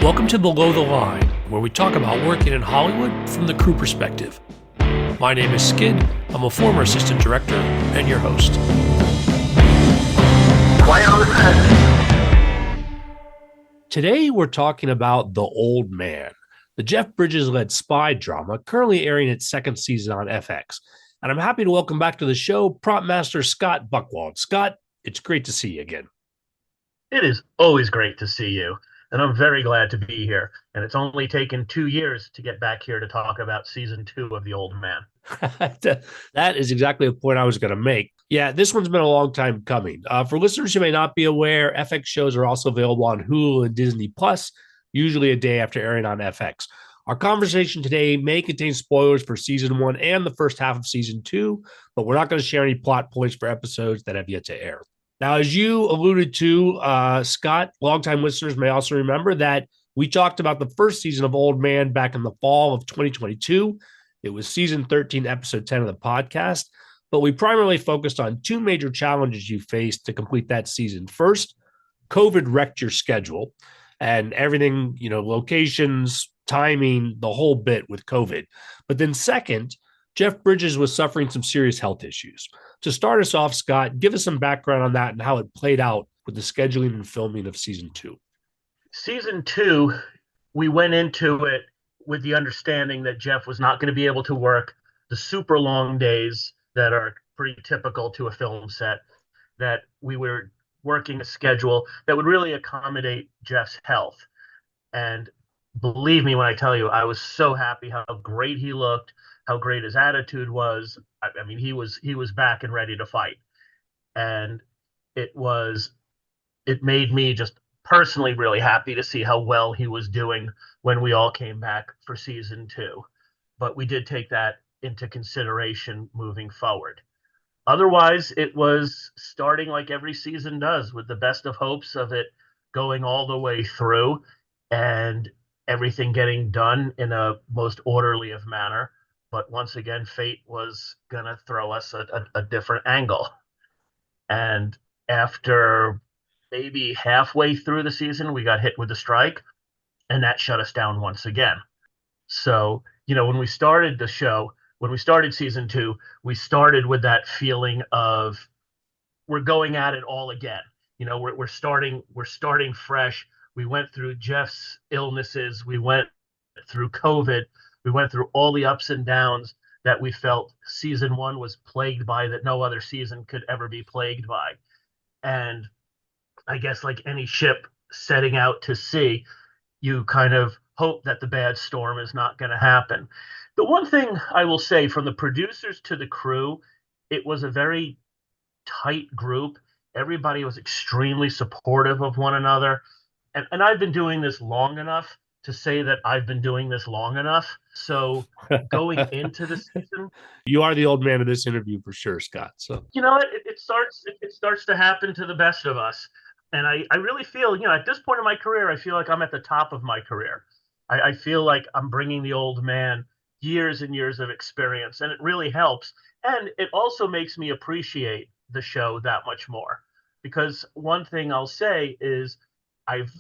Welcome to Below the Line, where we talk about working in Hollywood from the crew perspective. My name is Skid. I'm a former assistant director and your host. Quiet on the set. Today we're talking about The Old Man, the Jeff Bridges-led spy drama currently airing its second season on FX. And I'm happy to welcome back to the show Propmaster Scott Buckwald. Scott, it's great to see you again. It is always great to see you, and I'm very glad to be here. And it's only taken 2 years to get back here to talk about season 2 of The Old Man. That is exactly the point I was going to make. Yeah, this one's been a long time coming. For listeners who may not be aware, FX shows are also available on Hulu and Disney Plus, usually a day after airing on FX. Our conversation today may contain spoilers for season 1 and the first half of season 2, but we're not going to share any plot points for episodes that have yet to air. Now, as you alluded to, Scott, longtime listeners may also remember that we talked about the first season of Old Man back in the fall of 2022. It was season 13, episode 10 of the podcast, but we primarily focused on two major challenges you faced to complete that season. First, COVID wrecked your schedule and everything, locations, timing, the whole bit with COVID. But then second, Jeff Bridges was suffering some serious health issues. To start us off, Scott, give us some background on that and how it played out with the scheduling and filming of season 2. Season 2, we went into it with the understanding that Jeff was not going to be able to work the super long days that are pretty typical to a film set, that we were working a schedule that would really accommodate Jeff's health. And believe me when I tell you, I was so happy how great he looked, how great his attitude was. I mean, he was back and ready to fight. And it made me just personally really happy to see how well he was doing when we all came back for season 2. But we did take that into consideration moving forward. Otherwise, it was starting like every season does, with the best of hopes of it going all the way through and everything getting done in a most orderly of manner. But once again, fate was going to throw us a different angle. And after maybe halfway through the season, we got hit with the strike, and that shut us down once again. So, when we started the show, when we started season 2, we started with that feeling of we're going at it all again. We're starting fresh. We went through Jeff's illnesses. We went through COVID. We went through all the ups and downs that we felt season 1 was plagued by, that no other season could ever be plagued by. And I guess like any ship setting out to sea, you kind of hope that the bad storm is not going to happen. The one thing I will say, from the producers to the crew, it was a very tight group. Everybody was extremely supportive of one another. And I've been doing this long enough to say that I've been doing this long enough. So going into the season, You are the old man of this interview for sure, Scott. So it starts to happen to the best of us. And I really feel, at this point in my career, I feel like I'm at the top of my career. I feel like I'm bringing the old man years and years of experience, and it really helps. And it also makes me appreciate the show that much more. Because one thing I'll say is I've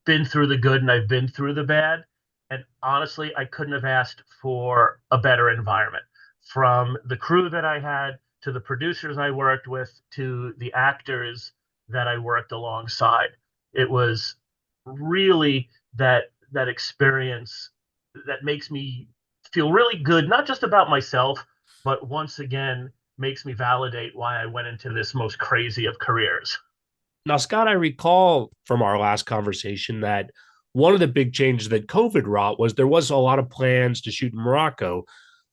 been through the good and I've been through the bad. And honestly, I couldn't have asked for a better environment. From the crew that I had, to the producers I worked with, to the actors that I worked alongside. It was really that experience that makes me feel really good, not just about myself, but once again makes me validate why I went into this most crazy of careers. now, Scott, I recall from our last conversation that one of the big changes that COVID wrought was there was a lot of plans to shoot in Morocco,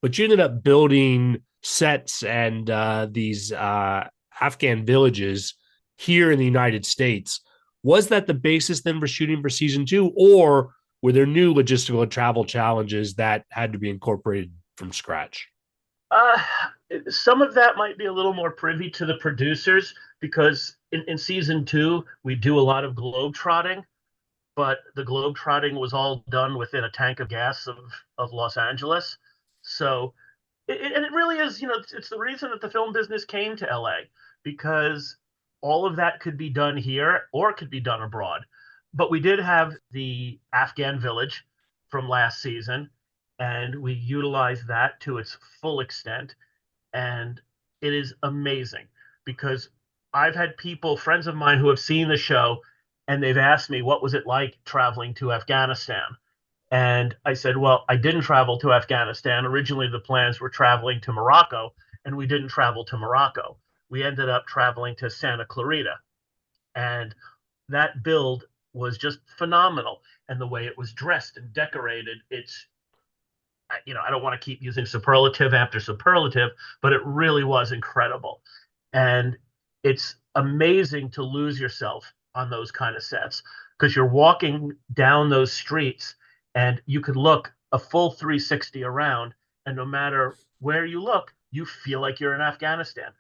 but you ended up building sets and these Afghan villages here in the United States. Was that the basis then for shooting for season 2, or were there new logistical and travel challenges that had to be incorporated from scratch? Uh, some of that might be a little more privy to the producers, because in season 2, we do a lot of globe trotting, but the globe trotting was all done within a tank of gas of Los Angeles. So, and it really is, it's the reason that the film business came to LA, because all of that could be done here or it could be done abroad. But we did have the Afghan village from last season, and we utilized that to its full extent. And it is amazing because I've had people, friends of mine, who have seen the show, and they've asked me, what was it like traveling to Afghanistan? And I said, well, I didn't travel to Afghanistan. Originally, the plans were traveling to Morocco, and we didn't travel to Morocco. We ended up traveling to Santa Clarita. And that build was just phenomenal. And the way it was dressed and decorated, I don't want to keep using superlative after superlative, but it really was incredible. And it's amazing to lose yourself on those kind of sets because you're walking down those streets and you could look a full 360 around, and no matter where you look, you feel like you're in Afghanistan.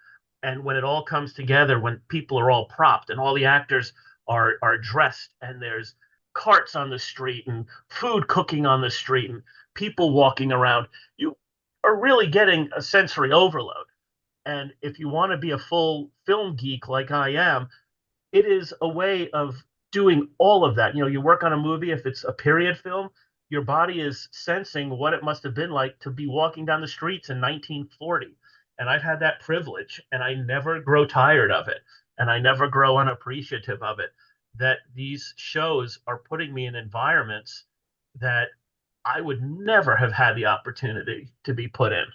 And when it all comes together, when people are all propped and all the actors are dressed, and there's carts on the street and food cooking on the street and people walking around, you are really getting a sensory overload. And if you want to be a full film geek like I am, it is a way of doing all of that. You work on a movie, if it's a period film, your body is sensing what it must have been like to be walking down the streets in 1940. And I've had that privilege, and I never grow tired of it, and I never grow unappreciative of it. That these shows are putting me in environments that I would never have had the opportunity to be put in.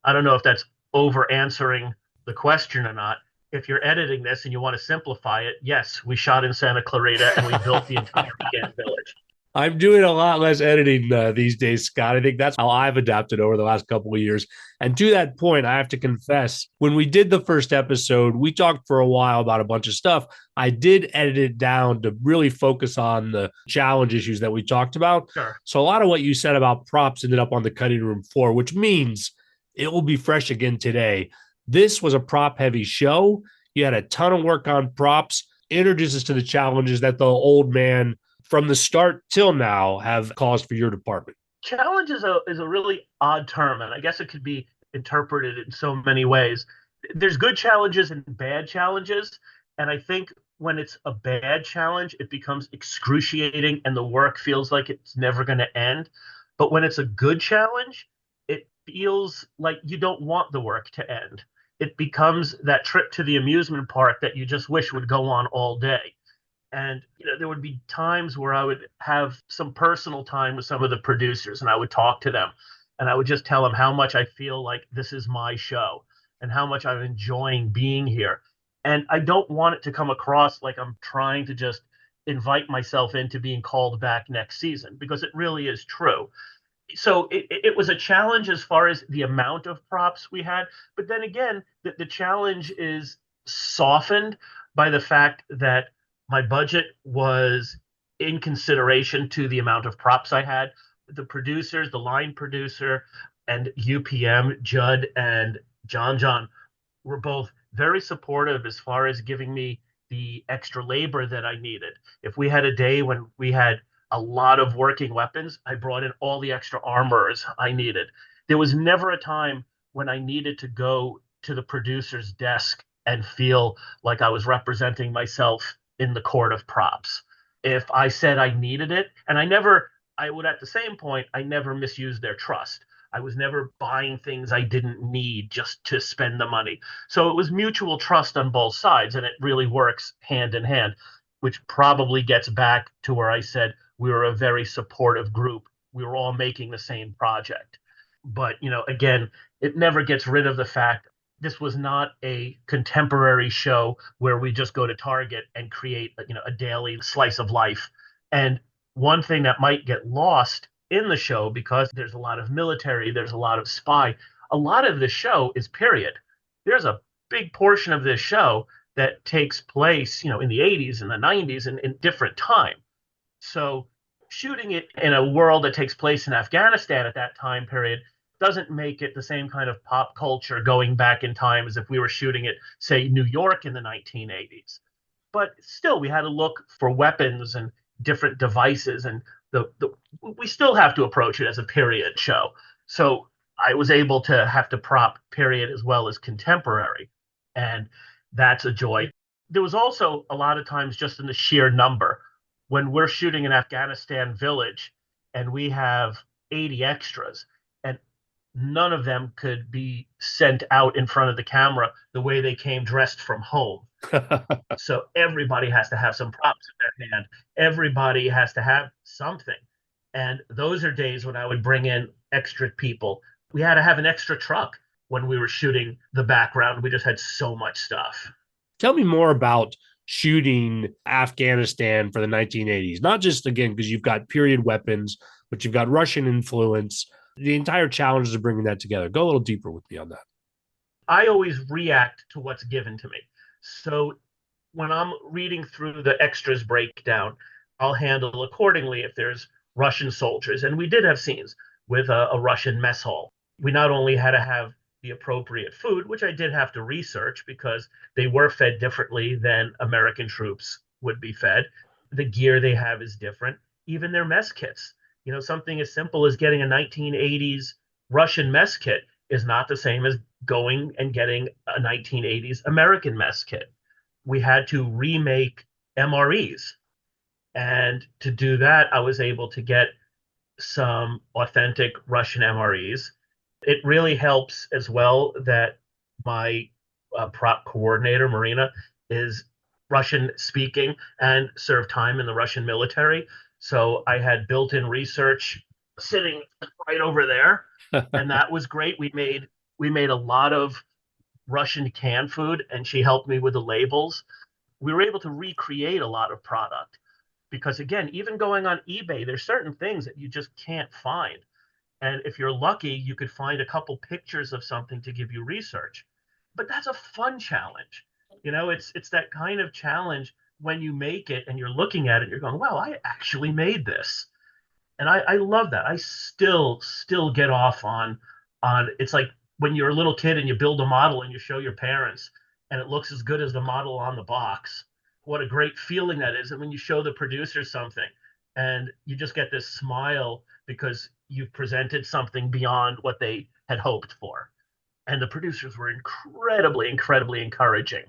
I don't know if that's over answering the question or not. If you're editing this and you want to simplify it, yes, we shot in Santa Clarita and we built the entire weekend village. I'm doing a lot less editing these days, Scott. I think that's how I've adapted over the last couple of years. And to that point, I have to confess, when we did the first episode, we talked for a while about a bunch of stuff. I did edit it down to really focus on the challenge issues that we talked about. Sure. So a lot of what you said about props ended up on the cutting room floor, which means it will be fresh again today. This was a prop heavy show. You had a ton of work on props, introduced us to the challenges that the old man from the start till now have caused for your department. Challenge is a really odd term, and I guess it could be interpreted in so many ways. There's good challenges and bad challenges, and I think when it's a bad challenge, it becomes excruciating and the work feels like it's never going to end. But when it's a good challenge, it feels like you don't want the work to end. It becomes that trip to the amusement park that you just wish would go on all day. And there would be times where I would have some personal time with some of the producers, and I would talk to them, and I would just tell them how much I feel like this is my show and how much I'm enjoying being here. And I don't want it to come across like I'm trying to just invite myself into being called back next season, because it really is true. So it was a challenge as far as the amount of props we had. But then again, the challenge is softened by the fact that my budget was in consideration to the amount of props I had. The producers, the line producer, and UPM, Judd and John, were both very supportive as far as giving me the extra labor that I needed. If we had a day when we had a lot of working weapons, I brought in all the extra armorers I needed. There was never a time when I needed to go to the producer's desk and feel like I was representing myself in the court of props. If I said I needed it, and I would at the same point, I never misused their trust. I was never buying things I didn't need just to spend the money. So it was mutual trust on both sides, and it really works hand in hand, which probably gets back to where I said we were a very supportive group. We were all making the same project. But, again, it never gets rid of the fact this was not a contemporary show where we just go to Target and create, a daily slice of life. And one thing that might get lost in the show, because there's a lot of military, there's a lot of spy, a lot of the show is period. There's a big portion of this show that takes place, in the 80s and the 90s and in different time. So shooting it in a world that takes place in Afghanistan at that time period doesn't make it the same kind of pop culture going back in time as if we were shooting it, say, New York in the 1980s. But still, we had to look for weapons and different devices, and we still have to approach it as a period show. So I was able to have to prop period as well as contemporary, and that's a joy. There was also a lot of times just in the sheer number. when we're shooting an Afghanistan village and we have 80 extras and none of them could be sent out in front of the camera the way they came dressed from home. So everybody has to have some props in their hand. Everybody has to have something. And those are days when I would bring in extra people. We had to have an extra truck when we were shooting the background. We just had so much stuff. Tell me more about shooting Afghanistan for the 1980s. Not just, again, because you've got period weapons, but you've got Russian influence. The entire challenges of bringing that together. Go a little deeper with me on that. I always react to what's given to me. So when I'm reading through the extras breakdown, I'll handle accordingly if there's Russian soldiers. And we did have scenes with a Russian mess hall. We not only had to have the appropriate food, which I did have to research because they were fed differently than American troops would be fed. The gear they have is different, even their mess kits. Something as simple as getting a 1980s Russian mess kit is not the same as going and getting a 1980s American mess kit. We had to remake MREs. And to do that, I was able to get some authentic Russian MREs. It really helps as well that my prop coordinator, Marina, is Russian speaking and served time in the Russian military. So I had built in research sitting right over there. And that was great. We made a lot of Russian canned food, and she helped me with the labels. We were able to recreate a lot of product because, again, even going on eBay, there's certain things that you just can't find. And if you're lucky, you could find a couple pictures of something to give you research. But that's a fun challenge. It's that kind of challenge when you make it and you're looking at it, you're going, well, I actually made this. And I love that. I still get off on it's like when you're a little kid and you build a model and you show your parents and it looks as good as the model on the box. What a great feeling that is. And when you show the producer something and you just get this smile because you've presented something beyond what they had hoped for. And the producers were incredibly, incredibly encouraging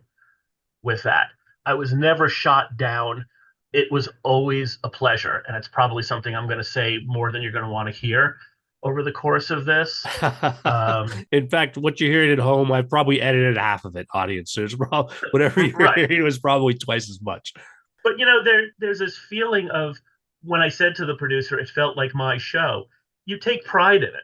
with that. I was never shot down. It was always a pleasure. And it's probably something I'm going to say more than you're going to want to hear over the course of this. In fact, what you're hearing at home, I've probably edited half of it, audience. So it's probably, whatever you're right. hearing was probably twice as much. But there's this feeling of when I said to the producer, it felt like my show. You take pride in it.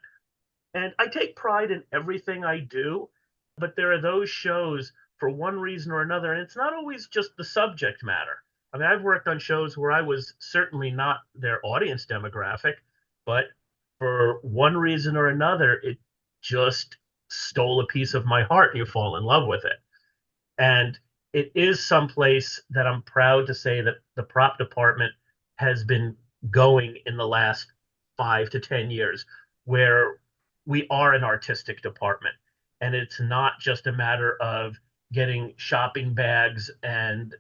And I take pride in everything I do, but there are those shows for one reason or another, and it's not always just the subject matter. I mean, I've worked on shows where I was certainly not their audience demographic, but for one reason or another, it just stole a piece of my heart and you fall in love with it. And it is someplace that I'm proud to say that the prop department has been going in the last 5 to 10 years, where we are an artistic department. And it's not just a matter of getting shopping bags and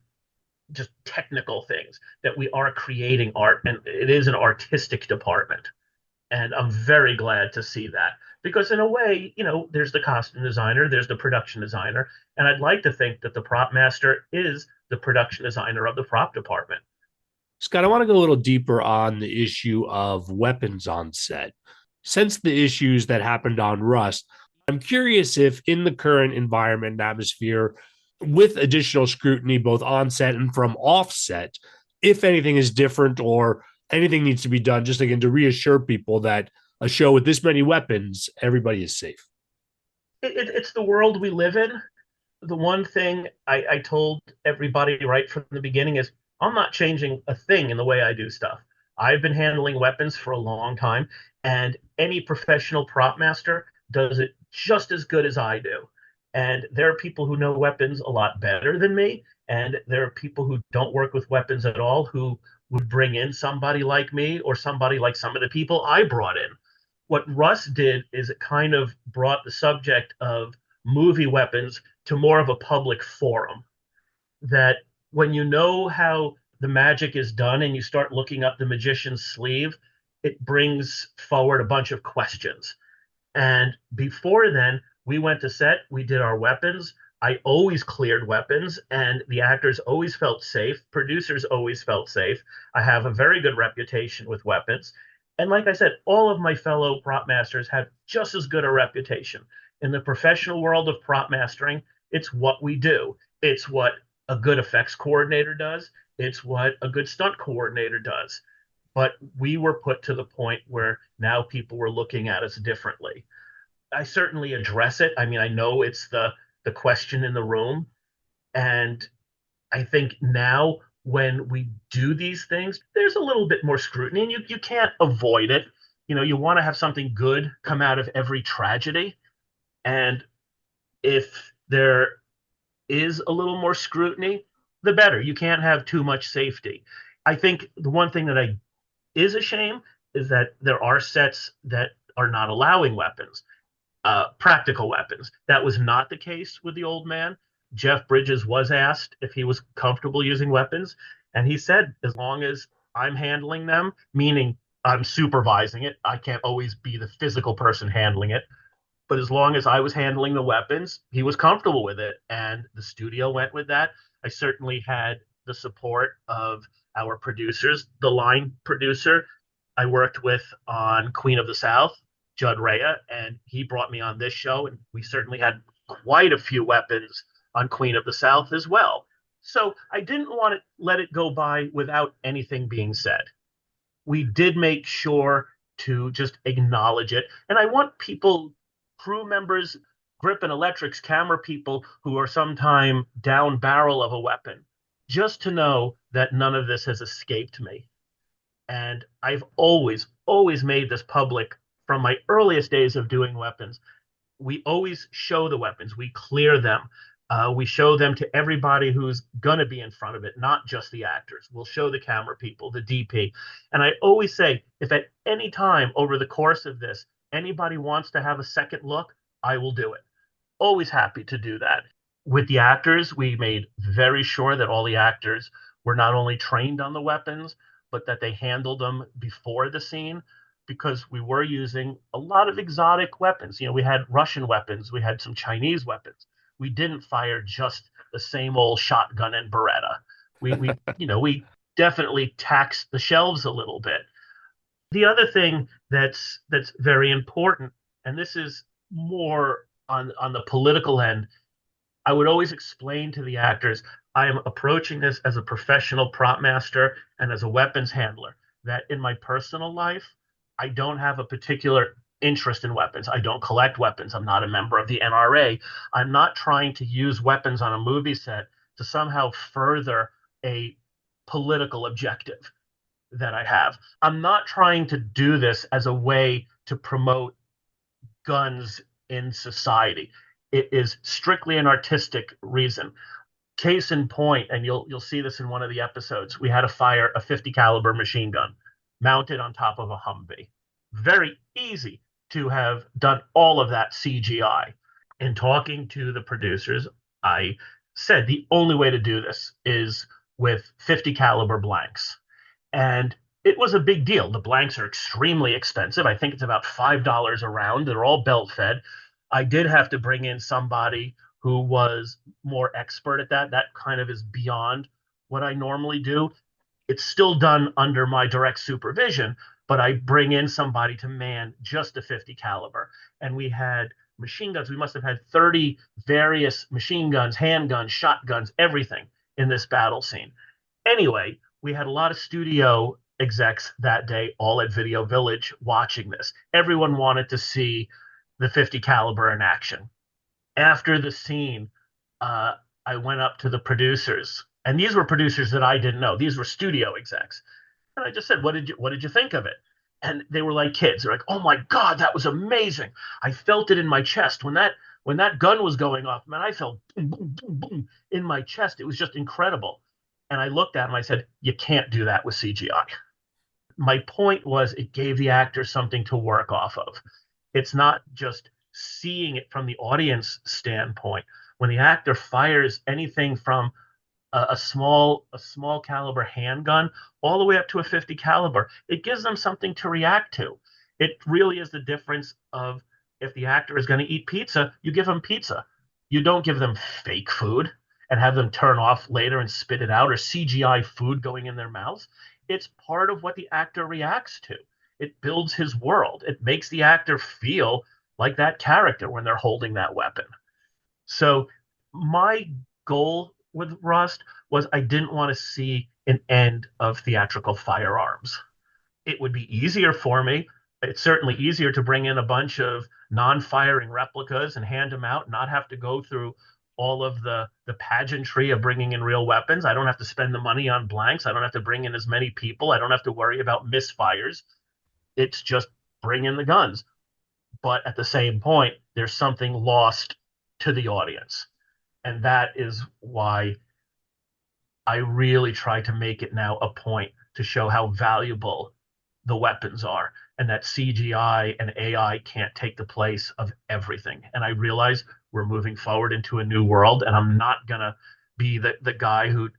just technical things, that we are creating art and it is an artistic department. And I'm very glad to see that because, in a way, there's the costume designer, there's the production designer. And I'd like to think that the prop master is the production designer of the prop department. Scott, I want to go a little deeper on the issue of weapons on set. Since the issues that happened on Rust, I'm curious if in the current environment and atmosphere, with additional scrutiny, both on set and from offset, if anything is different or anything needs to be done, just again to reassure people that a show with this many weapons, everybody is safe. It's the world we live in. The one thing I told everybody right from the beginning is I'm not changing a thing in the way I do stuff. I've been handling weapons for a long time, and any professional prop master does it just as good as I do. And there are people who know weapons a lot better than me, and there are people who don't work with weapons at all who would bring in somebody like me or somebody like some of the people I brought in. What Russ did is it kind of brought the subject of movie weapons to more of a public forum. That when you know how the magic is done and you start looking up the magician's sleeve, it brings forward a bunch of questions. And before then, we went to set, we did our weapons, I always cleared weapons, and the actors always felt safe. Producers always felt safe. I have a very good reputation with weapons. And like I said, all of my fellow prop masters have just as good a reputation. In the professional world of prop mastering, it's what we do. It's what a good effects coordinator does. It's what a good stunt coordinator does. But we were put to the point where now people were looking at us differently. I certainly address it. I mean, I know it's the question in the room, and I think now when we do these things, there's a little bit more scrutiny, and you can't avoid it. You know, you want to have something good come out of every tragedy, and if there is a little more scrutiny, the better. You can't have too much safety. I think the one thing that I is a shame is that there are sets that are not allowing weapons, practical weapons. That was not the case with the old man. Jeff Bridges was asked if he was comfortable using weapons, and he said, as long as I'm handling them, meaning I'm supervising it, I can't always be the physical person handling it, but as long as I was handling the weapons, he was comfortable with it. And the studio went with that. I certainly had the support of our producers, the line producer I worked with on Queen of the South, Judd Rea, and he brought me on this show. And we certainly had quite a few weapons on Queen of the South as well. So I didn't want to let it go by without anything being said. We did make sure to just acknowledge it. And I want people, crew members, grip and electrics, camera people who are sometime down barrel of a weapon, just to know that none of this has escaped me. And I've always made this public from my earliest days of doing weapons. We always show the weapons, we clear them. We show them to everybody who's going to be in front of it, not just the actors. We'll show the camera people, the DP. And I always say, if at any time over the course of this, anybody wants to have a second look, I will do it. Always happy to do that. With the actors, we made very sure that all the actors were not only trained on the weapons, but that they handled them before the scene, because we were using a lot of exotic weapons. You know, we had Russian weapons, we had some Chinese weapons. We didn't fire just the same old shotgun and Beretta. We definitely taxed the shelves a little bit. The other thing that's very important, and this is more on the political end, I would always explain to the actors, I am approaching this as a professional prop master and as a weapons handler, that in my personal life, I don't have a particular interest in weapons. I don't collect weapons. I'm not a member of the NRA. I'm not trying to use weapons on a movie set to somehow further a political objective that I have. I'm not trying to do this as a way to promote guns in society. It is strictly an artistic reason. Case in point, and you'll see this in one of the episodes, we had to fire a 50 caliber machine gun mounted on top of a Humvee. Very easy to have done all of that CGI. In talking to the producers, I said the only way to do this is with 50 caliber blanks. And it was a big deal. The blanks are extremely expensive. I think it's about $5 a round. They're all belt fed. I did have to bring in somebody who was more expert at that. That kind of is beyond what I normally do. It's still done under my direct supervision, but I bring in somebody to man just a 50 caliber. And we had machine guns. We must have had 30 various machine guns, handguns, shotguns, everything in this battle scene. Anyway, we had a lot of studio execs that day, all at Video Village, watching this. Everyone wanted to see the 50 caliber in action. After the scene, I went up to the producers, and these were producers that I didn't know. These were studio execs, and I just said, "What did you think of it?" And they were like kids. They're like, "Oh my God, that was amazing! I felt it in my chest when that gun was going off. Man, I felt boom, boom, boom, boom in my chest. It was just incredible." And I looked at him. I said, "You can't do that with CGI." My point was, it gave the actor something to work off of. It's not just seeing it from the audience standpoint. When the actor fires anything from a small caliber handgun all the way up to a 50 caliber, it gives them something to react to. It really is the difference of, if the actor is going to eat pizza, you give them pizza. You don't give them fake food and have them turn off later and spit it out, or CGI food going in their mouths. It's part of what the actor reacts to. It builds his world. It makes the actor feel like that character when they're holding that weapon. So my goal with Rust was I didn't want to see an end of theatrical firearms. It would be easier for me. It's certainly easier to bring in a bunch of non-firing replicas and hand them out, not have to go through all of the pageantry of bringing in real weapons. I don't have to spend the money on blanks. I don't have to bring in as many people. I don't have to worry about misfires. It's just bring in the guns. But at the same point, there's something lost to the audience. And that is why I really try to make it now a point to show how valuable the weapons are, and that CGI and AI can't take the place of everything. And I realize we're moving forward into a new world, and I'm not going to be the guy who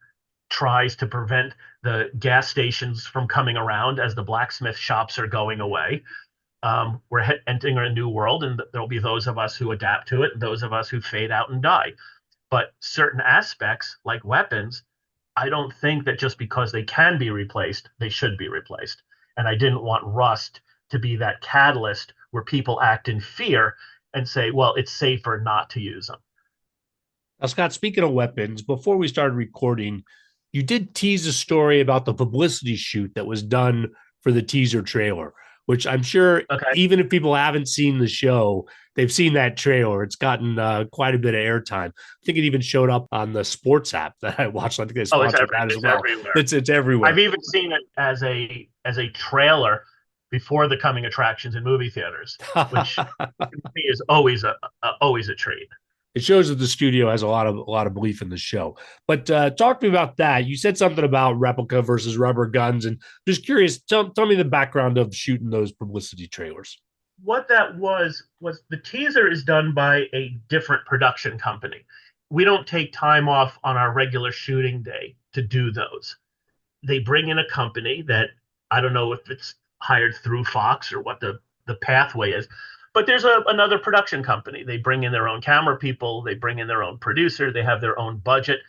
tries to prevent the gas stations from coming around as the blacksmith shops are going away. We're entering a new world, and there'll be those of us who adapt to it and those of us who fade out and die. But certain aspects, like weapons, I don't think that just because they can be replaced, they should be replaced. And I didn't want Rust to be that catalyst where people act in fear and say, well, it's safer not to use them. Now, Scott, speaking of weapons, before we started recording, you did tease a story about the publicity shoot that was done for the teaser trailer, which I'm sure Okay. even if people haven't seen the show, they've seen that trailer. It's gotten quite a bit of airtime. I think it even showed up on the sports app that I watched. I think they sponsored that as It's well. everywhere. It's everywhere. I've even seen it as a trailer before the coming attractions in movie theaters, which to me is always a treat. It shows that the studio has a lot of belief in the show. But talk to me about that. You said something about replica versus rubber guns, and just curious. Tell me the background of shooting those publicity trailers. What that was the teaser is done by a different production company. We don't take time off on our regular shooting day to do those. They bring in a company that I don't know if it's hired through Fox or what the pathway is, but there's another production company. They bring in their own camera people, they bring in their own producer, they have their own budget,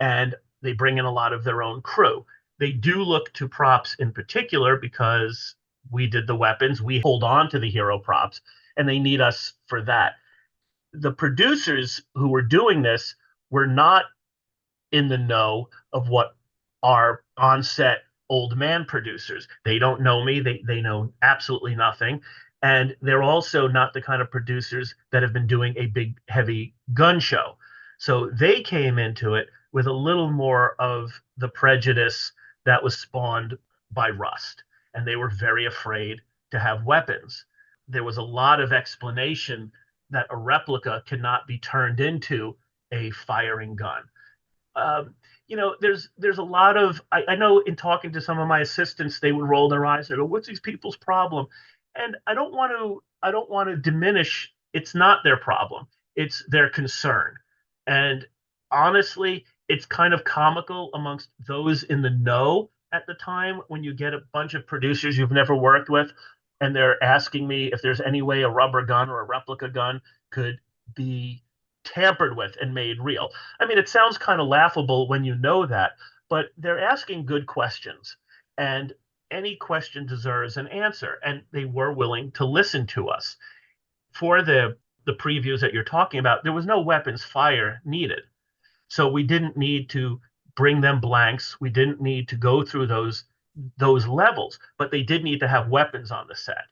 and they bring in a lot of their own crew. They do look to props in particular because we did the weapons, we hold on to the hero props, and they need us for that. The producers who were doing this were not in the know of what are on set old man producers. They don't know me. They know absolutely nothing. And they're also not the kind of producers that have been doing a big, heavy gun show. So they came into it with a little more of the prejudice that was spawned by Rust. And they were very afraid to have weapons. There was a lot of explanation that a replica cannot be turned into a firing gun. um, there's a lot of I know in talking to some of my assistants, they would roll their eyes and go, "What's these people's problem?" And I don't want to diminish. It's not their problem. It's their concern. And honestly, it's kind of comical amongst those in the know at the time when you get a bunch of producers you've never worked with, and they're asking me if there's any way a rubber gun or a replica gun could be tampered with and made real. I mean, it sounds kind of laughable when you know that, but they're asking good questions, and any question deserves an answer. And they were willing to listen to us. For the previews that you're talking about, there was no weapons fire needed, so we didn't need to bring them blanks. We didn't need to go through those levels, but they did need to have weapons on the set,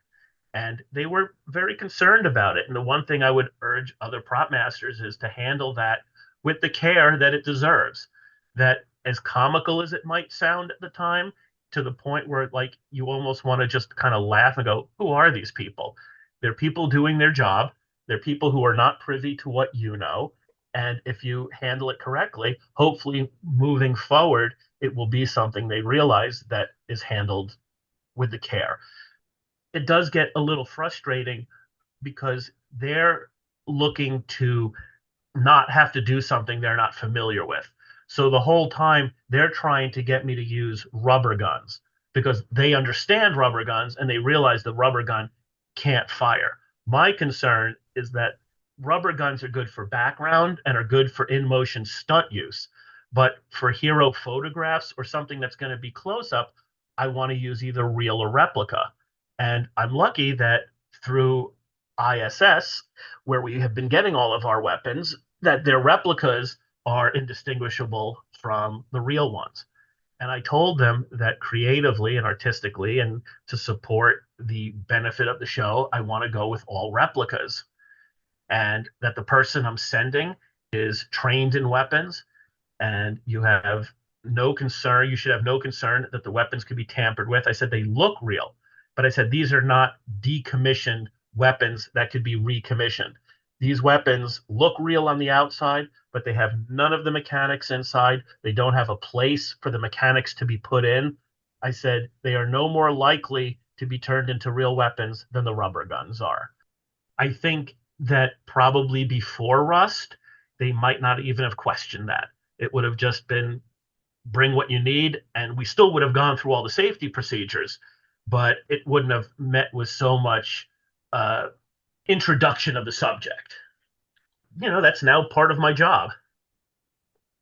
and they were very concerned about it. And the one thing I would urge other prop masters is to handle that with the care that it deserves. That, as comical as it might sound at the time, to the point where like you almost want to just kind of laugh and go, "Who are these people?" They're people doing their job. They're people who are not privy to what you know. And if you handle it correctly, hopefully moving forward, it will be something they realize that is handled with the care. It does get a little frustrating because they're looking to not have to do something they're not familiar with. So the whole time they're trying to get me to use rubber guns because they understand rubber guns and they realize the rubber gun can't fire. My concern is that rubber guns are good for background and are good for in motion stunt use. But for hero photographs or something that's going to be close up, I want to use either real or replica. And I'm lucky that through ISS, where we have been getting all of our weapons, that their replicas are indistinguishable from the real ones. And I told them that creatively and artistically, and to support the benefit of the show, I want to go with all replicas, and that the person I'm sending is trained in weapons, and you have no concern. You should have no concern that the weapons could be tampered with. I said they look real, but I said these are not decommissioned weapons that could be recommissioned. These weapons look real on the outside, but they have none of the mechanics inside. They don't have a place for the mechanics to be put in. I said they are no more likely to be turned into real weapons than the rubber guns are. I think that probably before Rust, they might not even have questioned that. It would have just been bring what you need, and we still would have gone through all the safety procedures, but it wouldn't have met with so much uh, introduction of the subject. That's now part of my job.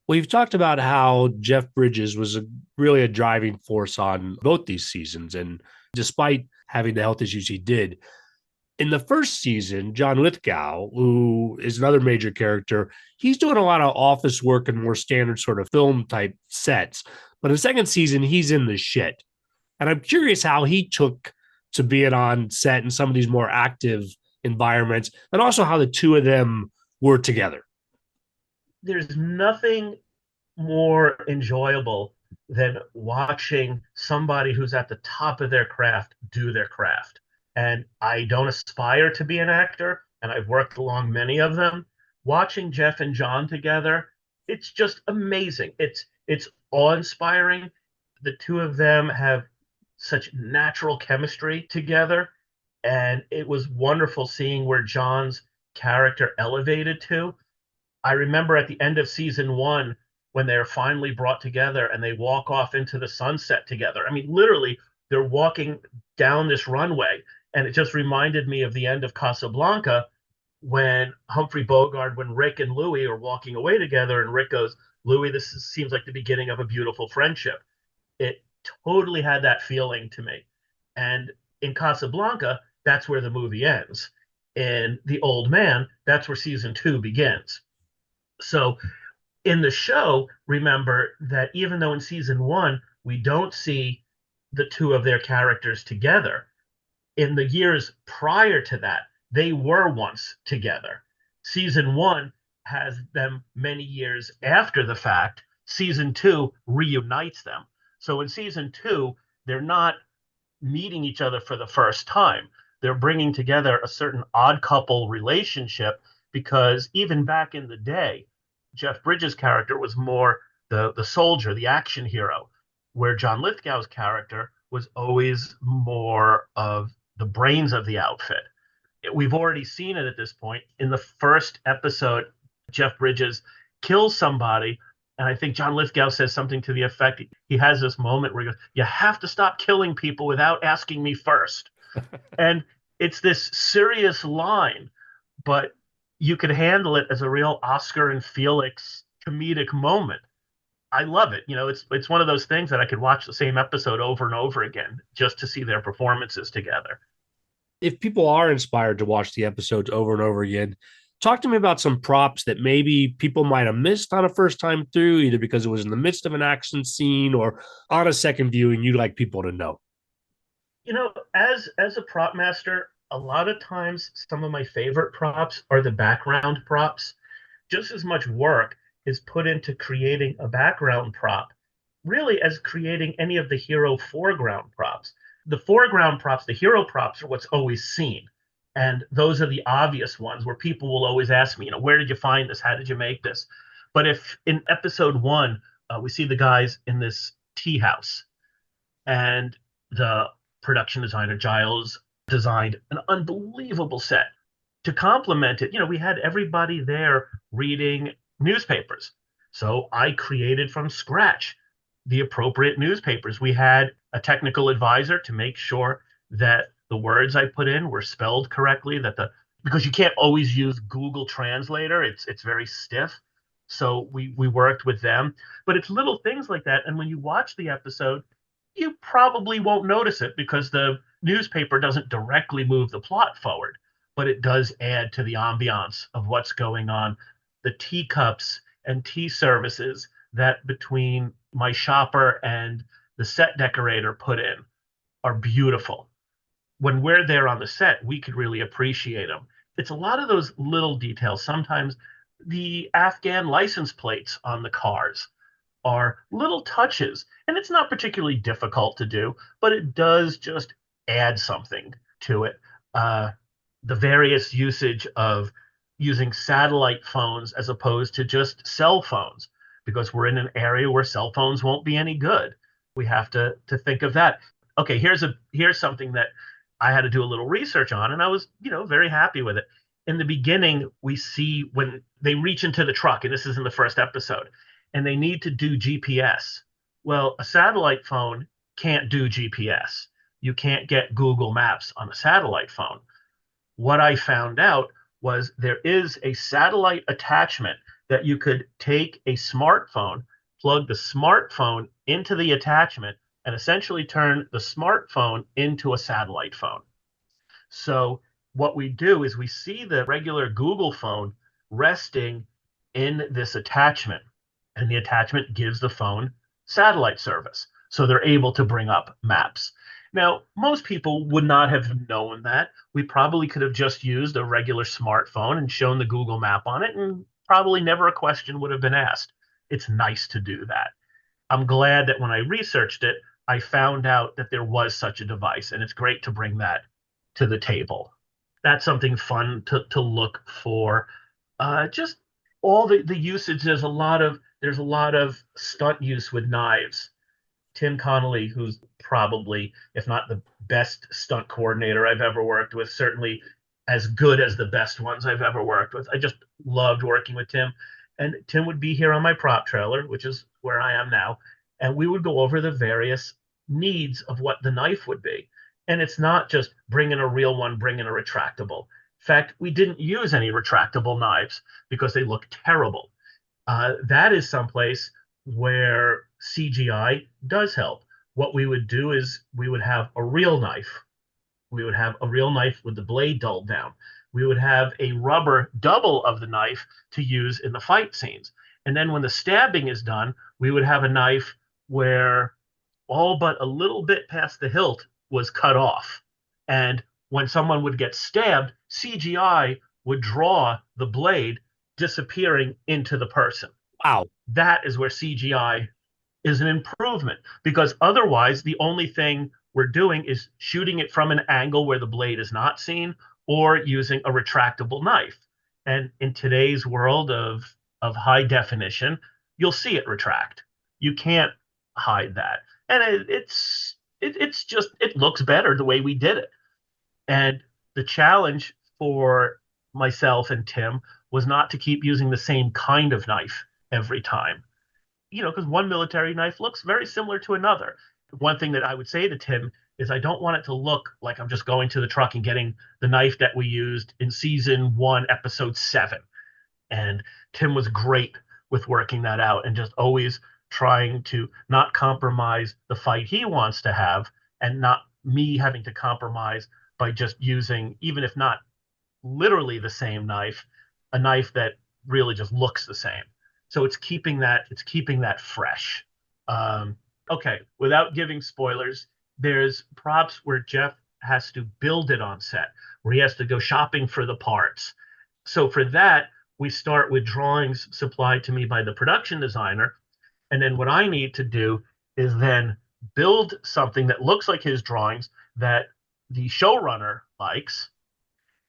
We've talked about how Jeff Bridges was really a driving force on both these seasons. And despite having the health issues he did, in the first season, John Lithgow, who is another major character, he's doing a lot of office work and more standard sort of film type sets. But in the second season, he's in the shit. And I'm curious how he took to being on set in some of these more active environments, and also how the two of them were together. There's nothing more enjoyable than watching somebody who's at the top of their craft do their craft. And I don't aspire to be an actor, and I've worked along many of them. Watching Jeff and John together, it's just amazing. It's awe-inspiring. The two of them have such natural chemistry together, and it was wonderful seeing where John's character elevated to. I remember at the end of season one when they're finally brought together and they walk off into the sunset together. I mean, literally, they're walking down this runway, and it just reminded me of the end of Casablanca when Humphrey Bogart, when Rick and Louis are walking away together, and Rick goes, "Louis, this seems like the beginning of a beautiful friendship." It totally had that feeling to me. And in Casablanca, that's where the movie ends. In The Old Man, that's where season two begins. So in the show, remember that even though in season one we don't see the two of their characters together, in the years prior to that, they were once together. Season one has them many years after the fact. Season two reunites them. So in season two, they're not meeting each other for the first time. They're bringing together a certain odd couple relationship, because even back in the day, Jeff Bridges' character was more the soldier, the action hero, where John Lithgow's character was always more of the brains of the outfit. We've already seen it at this point. In the first episode, Jeff Bridges kills somebody, and I think John Lithgow says something to the effect, he has this moment where he goes, "You have to stop killing people without asking me first." And it's this serious line, but you could handle it as a real Oscar and Felix comedic moment. I love it. It's one of those things that I could watch the same episode over and over again just to see their performances together. If people are inspired to watch the episodes over and over again, talk to me about some props that maybe people might have missed on a first time through, either because it was in the midst of an action scene or on a second viewing you'd like people to know. As a prop master, a lot of times some of my favorite props are the background props. Just as much work is put into creating a background prop, really, as creating any of the hero foreground props. The foreground props, the hero props, are what's always seen. And those are the obvious ones where people will always ask me, where did you find this? How did you make this? But if in episode one, we see the guys in this tea house, and the production designer, Giles, designed an unbelievable set. To complement it, we had everybody there reading newspapers. So I created from scratch the appropriate newspapers. We had a technical advisor to make sure that the words I put in were spelled correctly, that the because you can't always use Google Translator. It's very stiff. So we worked with them. But it's little things like that. And when you watch the episode, you probably won't notice it because the newspaper doesn't directly move the plot forward, but it does add to the ambiance of what's going on. The teacups and tea services that between my shopper and the set decorator put in are beautiful. When we're there on the set, we could really appreciate them. It's a lot of those little details. Sometimes the Afghan license plates on the cars are little touches, and it's not particularly difficult to do, but it does just add something to it. Uh, the various usage of using satellite phones as opposed to just cell phones, because we're in an area where cell phones won't be any good. We have to think of that. Okay, here's something that I had to do a little research on, and I was, very happy with it. In the beginning, we see when they reach into the truck, and this is in the first episode, and they need to do GPS. Well, a satellite phone can't do GPS. You can't get Google Maps on a satellite phone. What I found out was there is a satellite attachment that you could take a smartphone, plug the smartphone into the attachment, and essentially turn the smartphone into a satellite phone. So what we do is we see the regular Google phone resting in this attachment, and the attachment gives the phone satellite service. So they're able to bring up maps. Now, most people would not have known that. We probably could have just used a regular smartphone and shown the Google map on it, and probably never a question would have been asked. It's nice to do that. I'm glad that when I researched it, I found out that there was such a device, and it's great to bring that to the table. That's something fun to look for. Just all the usage. There's a lot of stunt use with knives. Tim Connolly, who's probably, if not the best stunt coordinator I've ever worked with, certainly as good as the best ones I've ever worked with. I just loved working with Tim. And Tim would be here on my prop trailer, which is where I am now, and we would go over the various needs of what the knife would be. And it's not just bring in a real one, bring in a retractable. In fact, we didn't use any retractable knives because they look terrible. That is someplace where CGI does help. What we would do is we would have a real knife. We would have a real knife with the blade dulled down. We would have a rubber double of the knife to use in the fight scenes. And then when the stabbing is done, we would have a knife where all but a little bit past the hilt was cut off. And when someone would get stabbed, CGI would draw the blade disappearing into the person. Wow. That is where CGI is an improvement, because otherwise the only thing we're doing is shooting it from an angle where the blade is not seen or using a retractable knife. And in today's world of high definition, you'll see it retract. You can't hide that. And it's just it looks better the way we did it. And the challenge for myself and Tim was not to keep using the same kind of knife every time, because one military knife looks very similar to another. One thing that I would say to Tim is I don't want it to look like I'm just going to the truck and getting the knife that we used in season 1, episode 7. And Tim was great with working that out and just always trying to not compromise the fight he wants to have, and not me having to compromise by just using, even if not literally the same knife, a knife that really just looks the same. So it's keeping that fresh. Okay, without giving spoilers, there's props where Jeff has to build it on set, where he has to go shopping for the parts. So for that, we start with drawings supplied to me by the production designer, and then what I need to do is then build something that looks like his drawings that the showrunner likes.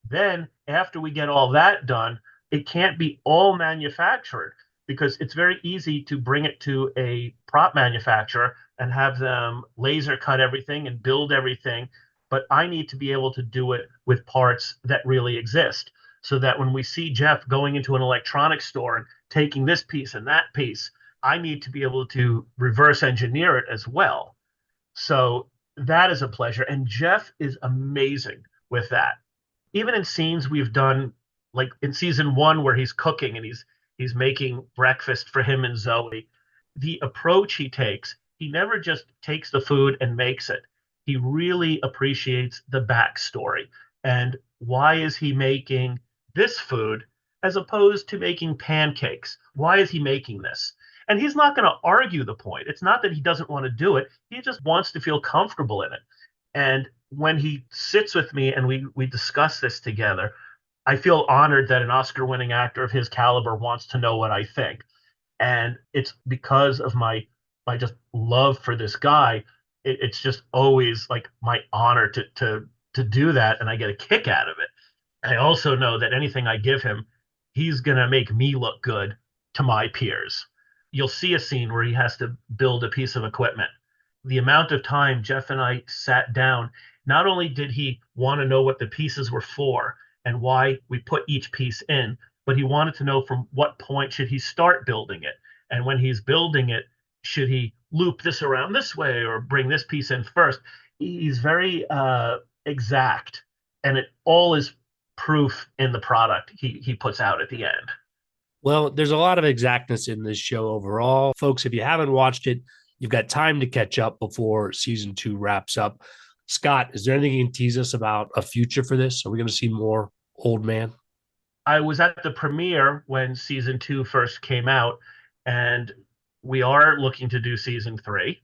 Then, after we get all that done, it can't be all manufactured, because it's very easy to bring it to a prop manufacturer and have them laser cut everything and build everything. But I need to be able to do it with parts that really exist, so that when we see Jeff going into an electronics store and taking this piece and that piece, I need to be able to reverse engineer it as well. So that is a pleasure. And Jeff is amazing with that. even in scenes we've done, like in season one where he's cooking and he's making breakfast for him and Zoe, the approach he takes, he never just takes the food and makes it. He really appreciates the backstory and why is he making this food as opposed to making pancakes? Why is he making this? And he's not going to argue the point. It's not that he doesn't want to do it. He just wants to feel comfortable in it. And when he sits with me and we discuss this together, I feel honored that an Oscar-winning actor of his caliber wants to know what I think. And it's because of my just love for this guy. It's just always like my honor to do that, and I get a kick out of it. I also know that anything I give him, he's gonna make me look good to my peers. You'll see a scene where he has to build a piece of equipment. The amount of time Jeff and I sat down, not only did he want to know what the pieces were for and why we put each piece in, but he wanted to know from what point should he start building it. And when he's building it, should he loop this around this way or bring this piece in first? He's very exact, and it all is proof in the product he puts out at the end. Well, there's a lot of exactness in this show overall. Folks, if you haven't watched it, you've got time to catch up before season two wraps up. Scott, is there anything you can tease us about a future for this? Are we going to see more Old Man? I was at the premiere when season two first came out, and we are looking to do season three,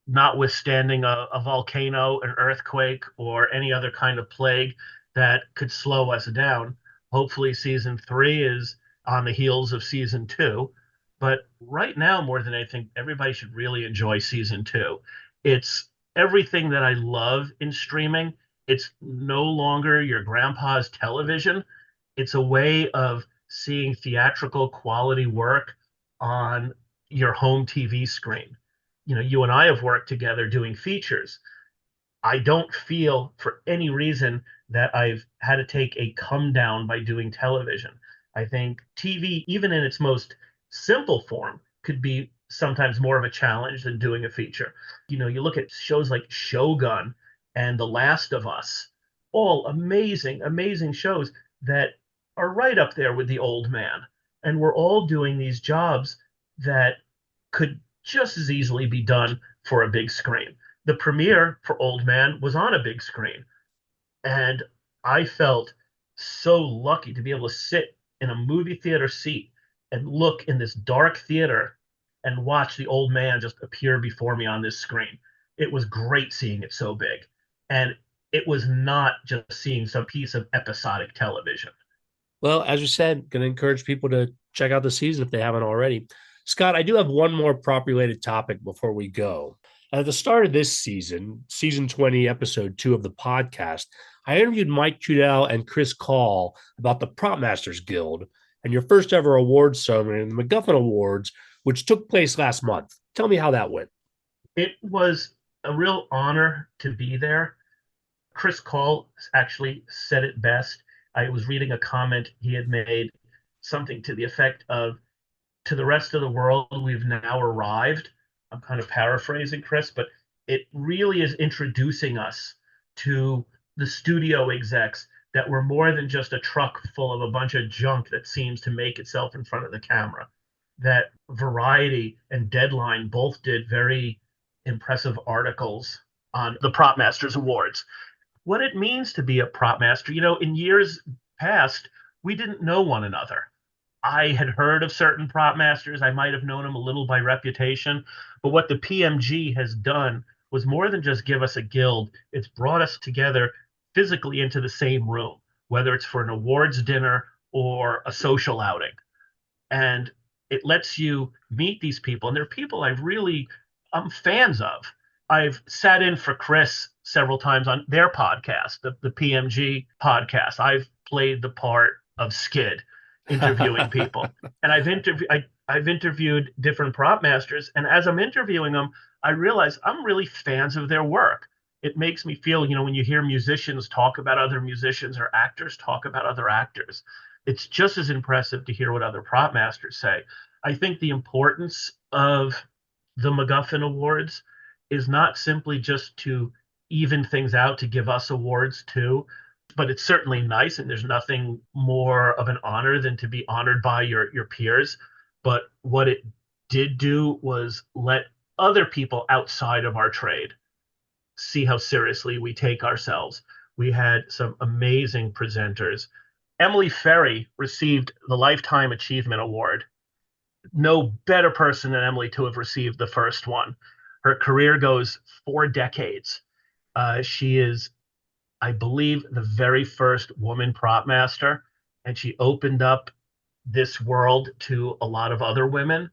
notwithstanding a volcano, an earthquake, or any other kind of plague that could slow us down. Hopefully, season three is on the heels of season two. But right now, more than anything, everybody should really enjoy season two. It's everything that I love in streaming. It's no longer your grandpa's television. It's a way of seeing theatrical quality work on your home TV screen. You know, you and I have worked together doing features. I don't feel for any reason that I've had to take a come down by doing television. I think TV, even in its most simple form, could be sometimes more of a challenge than doing a feature. You know, you look at shows like Shogun and The Last of Us, all amazing, amazing shows that are right up there with The Old Man. And we're all doing these jobs that could just as easily be done for a big screen. The premiere for Old Man was on a big screen. And I felt so lucky to be able to sit in a movie theater seat and look in this dark theater and watch the old man just appear before me on this screen. It was great seeing it so big. And it was not just seeing some piece of episodic television. Well, as you said, going to encourage people to check out the season if they haven't already. Scott, I do have one more prop related topic before we go. At the start of this season, season 20, episode 2 of the podcast, I interviewed Mike Trudell and Chris Call about the Propmasters Guild and your first ever awards ceremony, the MacGuffin Awards, which took place last month. Tell me how that went. It was a real honor to be there. Chris Call actually said it best. I was reading a comment he had made, something to the effect of, to the rest of the world, we've now arrived. I'm kind of paraphrasing Chris, but it really is introducing us to the studio execs that were more than just a truck full of a bunch of junk that seems to make itself in front of the camera. That Variety and Deadline both did very impressive articles on the Prop Masters Awards. What it means to be a prop master, you know, in years past, we didn't know one another. I had heard of certain prop masters. I might have known them a little by reputation. But what the PMG has done was more than just give us a guild, it's brought us together physically into the same room, whether it's for an awards dinner or a social outing. And it lets you meet these people. And they're people I'm fans of. I've sat in for Chris several times on their podcast, the PMG podcast. I've played the part of Skid interviewing people. And I've interviewed different prop masters, and as I'm interviewing them, I realize I'm really fans of their work. It makes me feel, you know, when you hear musicians talk about other musicians or actors talk about other actors, it's just as impressive to hear what other prop masters say. I think the importance of the MacGuffin Awards is not simply just to even things out to give us awards too. but it's certainly nice, and there's nothing more of an honor than to be honored by your peers. But what it did do was let other people outside of our trade see how seriously we take ourselves. We had some amazing presenters. Emily Ferry received the Lifetime Achievement Award. No better person than Emily to have received the first one. Her career goes 4 decades. She is, I believe, the very first woman prop master, and she opened up this world to a lot of other women.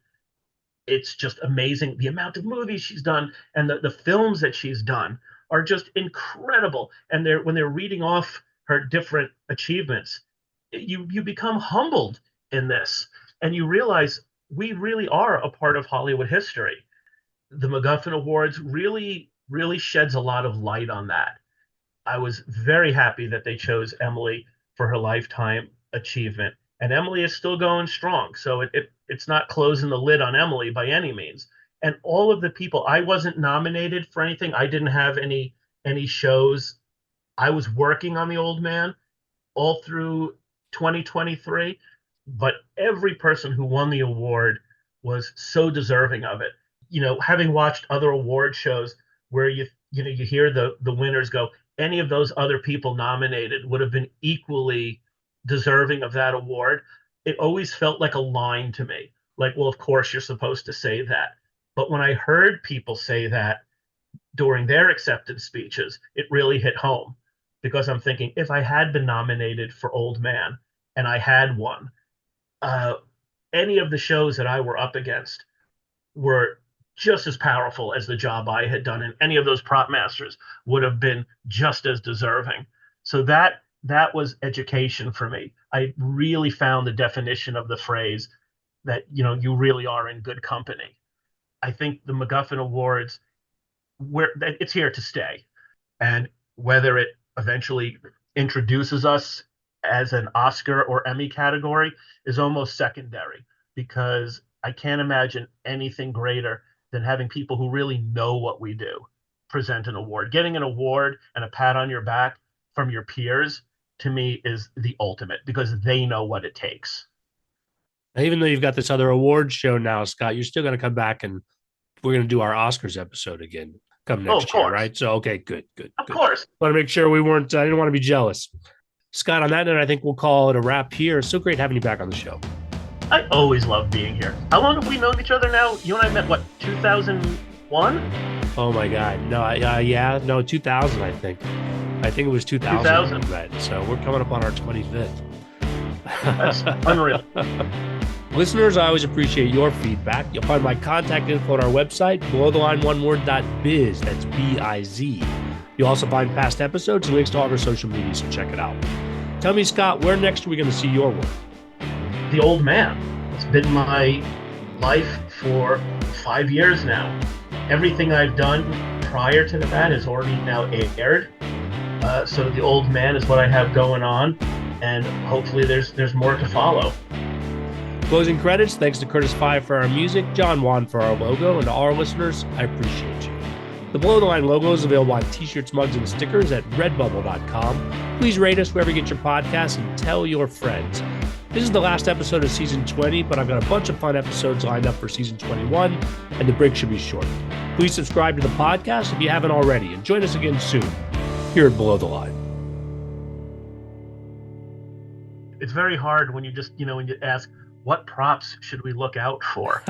It's just amazing. The amount of movies she's done and the films that she's done are just incredible. And they're when they're reading off her different achievements, you become humbled in this, and you realize we really are a part of Hollywood history. The MacGuffin Awards really sheds a lot of light on that. I was very happy that they chose Emily for her lifetime achievement, and Emily is still going strong. So it's not closing the lid on Emily by any means. And all of the people, I wasn't nominated for anything. I didn't have any shows. I was working on The Old Man all through 2023, but every person who won the award was so deserving of it. Having watched other award shows where you hear the winners go, any of those other people nominated would have been equally deserving of that award. It always felt like a line to me. Like, well, of course you're supposed to say that. But when I heard people say that during their acceptance speeches, it really hit home, because I'm thinking, if I had been nominated for Old Man and I had won, uh, any of the shows that I were up against were just as powerful as the job I had done, and any of those prop masters would have been just as deserving. So that was education for me. I really found the definition of the phrase that you really are in good company. I think the MacGuffin Awards, where it's here to stay, and whether it eventually introduces us as an Oscar or Emmy category is almost secondary, because I can't imagine anything greater than having people who really know what we do present an award. Getting an award and a pat on your back from your peers, to me, is the ultimate, because they know what it takes. Even though you've got this other award show now, Scott, you're still going to come back and we're going to do our Oscars episode again come next year, right? So, okay, good. Of course. Want to make sure we weren't, I didn't want to be jealous. Scott, on that note, I think we'll call it a wrap here. So great having you back on the show. I always love being here. How long have we known each other now? You and I met, what, 2001? Oh my God. No, 2000, I think. I think it was 2000. We met. So we're coming up on our 25th. That's unreal. Listeners, I always appreciate your feedback. You'll find my contact info on our website, belowtheline1word.biz. That's B-I-Z. You'll also find past episodes and links to all of our social media, so check it out. Tell me, Scott, where next are we going to see your work? The Old Man. It's been my life for 5 years now. Everything I've done prior to that has already now aired. So The Old Man is what I have going on, and hopefully there's more to follow. Closing credits, thanks to Curtis Five for our music, John Wan for our logo, and to all our listeners, I appreciate you. The Below the Line logo is available on t-shirts, mugs, and stickers at redbubble.com. Please rate us wherever you get your podcasts and tell your friends. This is the last episode of season 20, but I've got a bunch of fun episodes lined up for season 21, and the break should be short. Please subscribe to the podcast if you haven't already, and join us again soon here at Below the Line. It's very hard when you just, when you ask, what props should we look out for?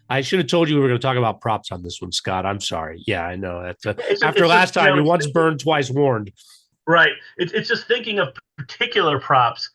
I should have told you we were going to talk about props on this one, Scott. I'm sorry. Yeah, I know. After last time, you once burned, twice warned. Right. It's just thinking of particular props